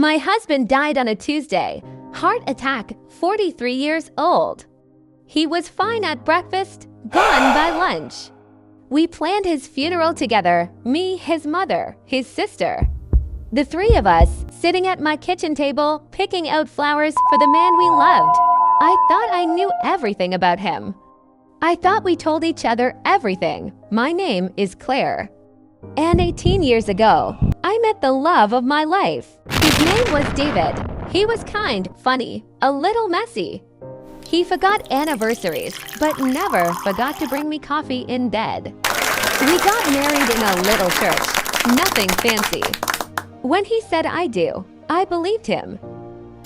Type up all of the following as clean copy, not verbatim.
My husband died on a Tuesday. Heart attack, 43 years old. He was fine at breakfast, gone by lunch. We planned his funeral together, me, his mother, his sister. The three of us sitting at my kitchen table picking out flowers for the man we loved. I thought I knew everything about him. I thought we told each other everything. My name is Claire. And 18 years ago, I met the love of my life. His name was David. He was kind, funny, a little messy. He forgot anniversaries, but never forgot to bring me coffee in bed. We got married in a little church, nothing fancy. When he said I do, I believed him.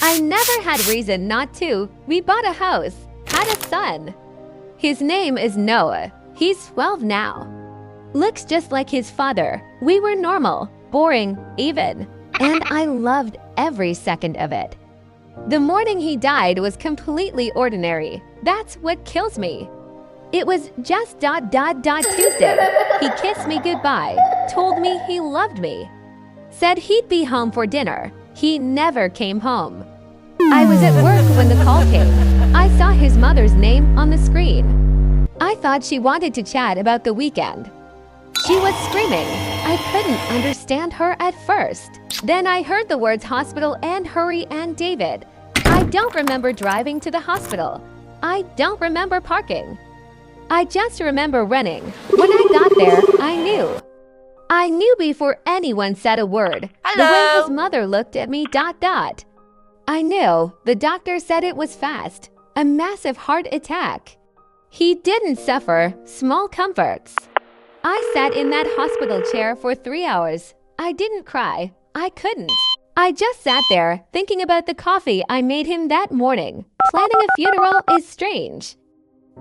I never had reason not to. We bought a house, had a son. His name is Noah. He's 12 now. Looks just like his father. We were normal, boring, even. And I loved every second of it. The morning he died was completely ordinary. That's what kills me. It was just Tuesday. He kissed me goodbye, told me he loved me. Said he'd be home for dinner. He never came home. I was at work when the call came. I saw his mother's name on the screen. I thought she wanted to chat about the weekend. She was screaming. I couldn't understand her at first. Then I heard the words hospital and hurry and David. I don't remember driving to the hospital. I don't remember parking. I just remember running. When I got there, I knew. I knew before anyone said a word. Hello. The way his mother looked at me. I knew. The doctor said it was fast. A massive heart attack. He didn't suffer. Small comforts. I sat in that hospital chair for 3 hours. I didn't cry. I couldn't. I just sat there thinking about the coffee I made him that morning. Planning a funeral is strange.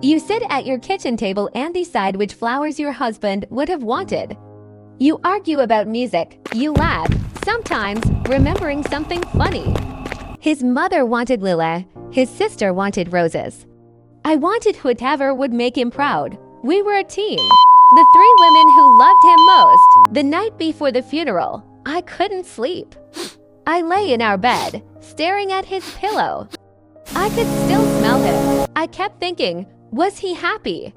You sit at your kitchen table and decide which flowers your husband would have wanted. You argue about music. You laugh, sometimes remembering something funny. His mother wanted lilac. His sister wanted roses. I wanted whatever would make him proud. We were a team. The three women who loved him most. The night before the funeral, I couldn't sleep. I lay in our bed, staring at his pillow. I could still smell him. I kept thinking, was he happy?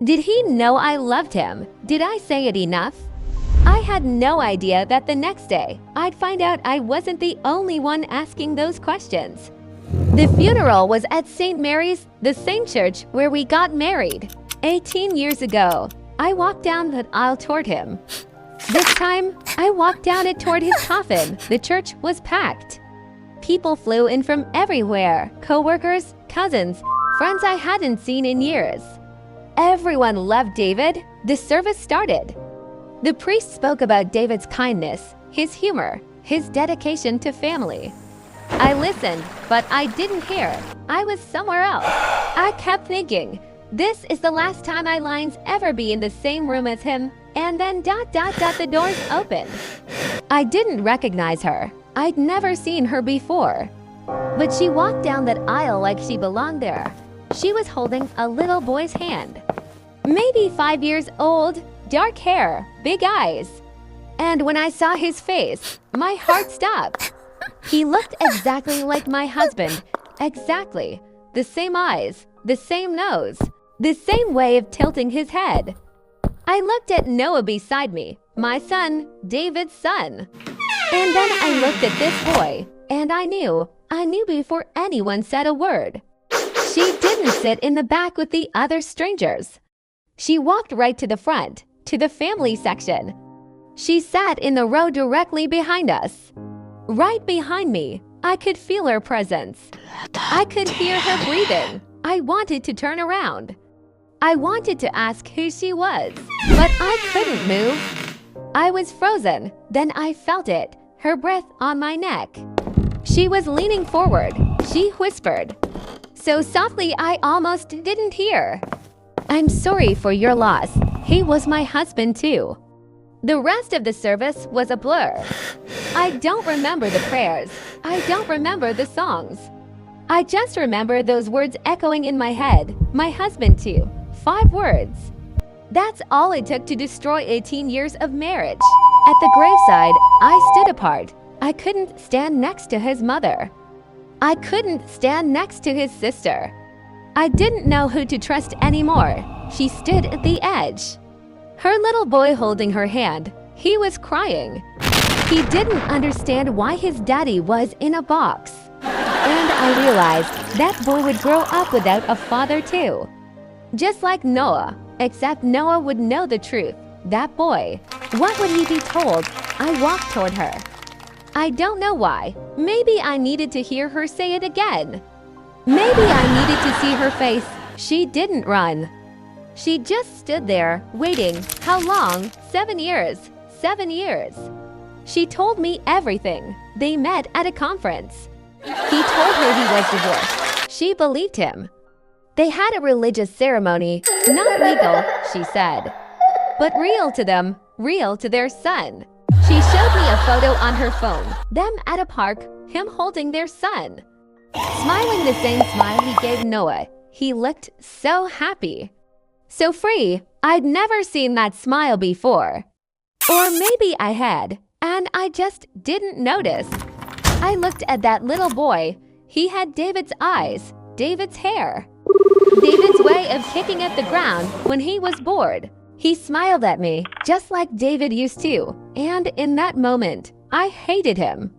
Did he know I loved him? Did I say it enough? I had no idea that the next day, I'd find out I wasn't the only one asking those questions. The funeral was at St. Mary's, the same church where we got married. 18 years ago, I walked down the aisle toward him. This time, I walked down it toward his coffin. The church was packed. People flew in from everywhere. Co-workers, cousins, friends I hadn't seen in years. Everyone loved David. The service started. The priest spoke about David's kindness, his humor, his dedication to family. I listened, but I didn't hear. I was somewhere else. I kept thinking, this is the last time my lines ever be in the same room as him. And then the doors opened. I didn't recognize her. I'd never seen her before. But she walked down that aisle like she belonged there. She was holding a little boy's hand. Maybe 5 years old, dark hair, big eyes. And when I saw his face, my heart stopped. He looked exactly like my husband. Exactly. The same eyes, the same nose, the same way of tilting his head. I looked at Noah beside me, my son, David's son. And then I looked at this boy, and I knew before anyone said a word. She didn't sit in the back with the other strangers. She walked right to the front, to the family section. She sat in the row directly behind us. Right behind me, I could feel her presence. I could hear her breathing. I wanted to turn around. I wanted to ask who she was, but I couldn't move. I was frozen. Then I felt it, her breath on my neck. She was leaning forward. She whispered, so softly I almost didn't hear. I'm sorry for your loss. He was my husband too. The rest of the service was a blur. I don't remember the prayers. I don't remember the songs. I just remember those words echoing in my head. My husband too. 5 words. That's all it took to destroy 18 years of marriage. At the graveside, I stood apart. I couldn't stand next to his mother. I couldn't stand next to his sister. I didn't know who to trust anymore. She stood at the edge. Her little boy holding her hand. He was crying. He didn't understand why his daddy was in a box. And I realized that boy would grow up without a father too. Just like Noah, except Noah would know the truth. That boy, what would he be told? I walked toward her. I don't know why. Maybe I needed to hear her say it again. Maybe I needed to see her face. She didn't run. She just stood there, waiting. How long? 7 years. 7 years. She told me everything. They met at a conference. He told her he was divorced. She believed him. They had a religious ceremony, not legal, she said, but real to them, real to their son. She showed me a photo on her phone, them at a park, him holding their son. Smiling the same smile he gave Noah. He looked so happy. So free. I'd never seen that smile before. Or maybe I had, and I just didn't notice. I looked at that little boy. He had David's eyes, David's hair. David's way of kicking at the ground when he was bored. He smiled at me, just like David used to, and in that moment, I hated him.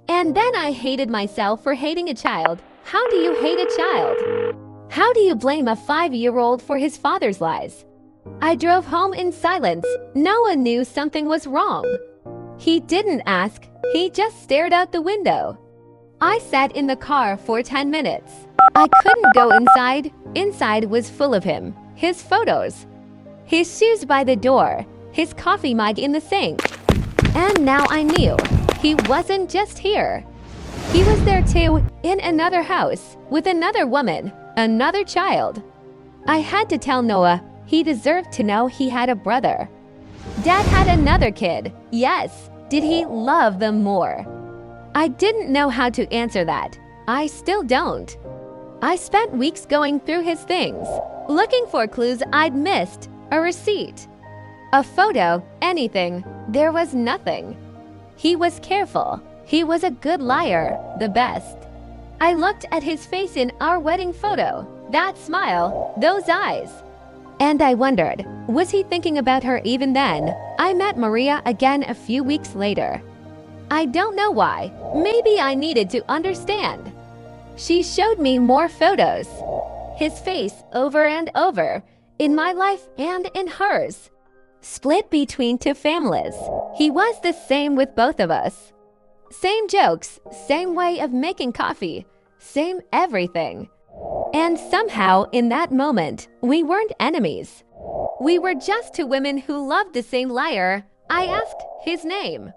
And then I hated myself for hating a child. How do you hate a child? How do you blame a 5-year-old for his father's lies? I drove home in silence. Noah knew something was wrong. He didn't ask, he just stared out the window. I sat in the car for 10 minutes. I couldn't go inside. Inside was full of him, his photos, his shoes by the door, his coffee mug in the sink. And now I knew, he wasn't just here. He was there too, in another house, with another woman, another child. I had to tell Noah he deserved to know he had a brother. Dad had another kid. Yes, did he love them more? I didn't know how to answer that. I still don't. I spent weeks going through his things, looking for clues I'd missed, a receipt, a photo, anything. There was nothing. He was careful. He was a good liar, the best. I looked at his face in our wedding photo, that smile, those eyes. And I wondered, was he thinking about her even then? I met Maria again a few weeks later. I don't know why. Maybe I needed to understand. She showed me more photos. His face over and over, in my life and in hers. Split between 2 families. He was the same with both of us. Same jokes, same way of making coffee, same everything. And somehow, in that moment, we weren't enemies. We were just 2 women who loved the same liar. I asked his name.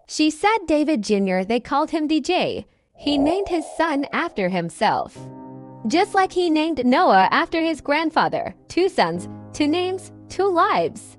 She said David Jr. They called him DJ. He named his son after himself. Just like he named Noah after his grandfather. 2 sons, 2 names, 2 lives.